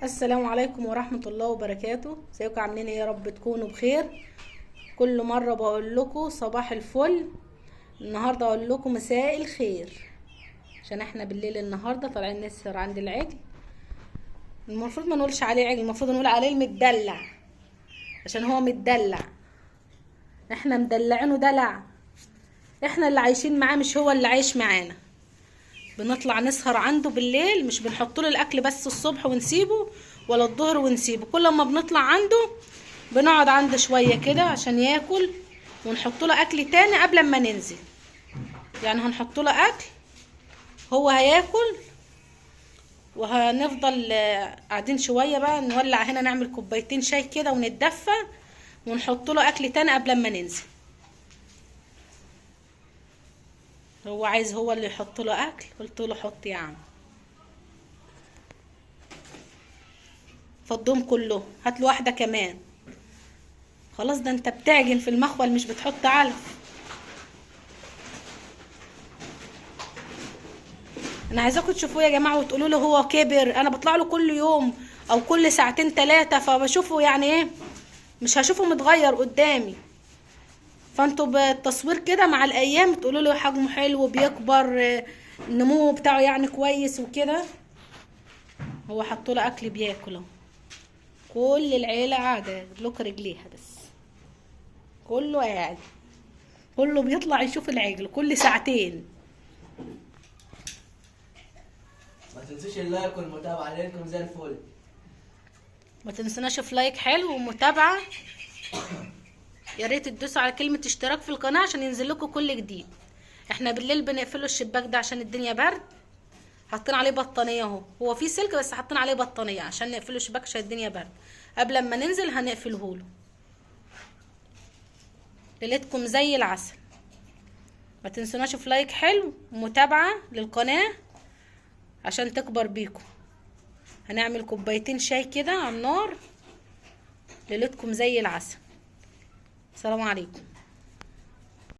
السلام عليكم ورحمة الله وبركاته. ازيكم عاملين ايه؟ يا رب تكونوا بخير. كل مرة بقول لكم صباح الفل، النهاردة اقول لكم مساء الخير، عشان احنا بالليل النهاردة طالعين نسهر عند العجل. المفروض ما نقولش عليه عجل، المفروض نقول عليه المدلع، عشان هو متدلع. احنا مدلعينه دلع، احنا اللي عايشين معاه مش هو اللي عايش معانا. بنطلع نسهر عنده بالليل، مش بنحط له الاكل بس الصبح ونسيبه ولا الظهر ونسيبه. كل ما بنطلع عنده بنقعد عنده شويه كده عشان ياكل، ونحط له اكل تاني قبل ما ننزل. يعني هنحط له اكل، هو هياكل، وهنفضل قاعدين شويه بقى نولع هنا، نعمل كوبايتين شاي كده ونتدفى، ونحط له اكل تاني قبل ما ننزل. هو عايز هو اللي يحط له اكل، قلت له حط يا عم. فضهم كله، هات له واحده كمان. خلاص، ده انت بتعجن في المخول مش بتحط علف. انا عايزاكم تشوفوه يا جماعه وتقولوا له هو كبر. انا بطلع له كل يوم او كل ساعتين ثلاثه، فبشوفه يعني ايه، مش هشوفه متغير قدامي. فانتوا بالتصوير كده مع الايام تقولوا له حجمه حلو بيكبر، النمو بتاعه يعني كويس وكده. هو حطوا له اكل بياكله، كل العيله قاعده بلوك رجليها، بس كله قاعد، كله بيطلع يشوف العجل كل ساعتين. ما تنسوش اللايك والمتابعة عليكم زي الفل. ما تنسوناش في لايك حلو ومتابعه. يا ريت تدوسوا على كلمه اشتراك في القناه عشان ينزل لكم كل جديد. احنا بالليل بنقفله الشباك ده عشان الدنيا برد، حاطين عليه بطانيه اهو، هو في سلك بس حاطين عليه بطانيه عشان نقفله الشباك عشان الدنيا برد. قبل ما ننزل هنقفله له. ليلتكم زي العسل. ما تنسوناش في لايك حلو ومتابعه للقناه عشان تكبر بيكم. هنعمل كوبايتين شاي كده على النار، ليلتكم زي العسل. السلام عليكم.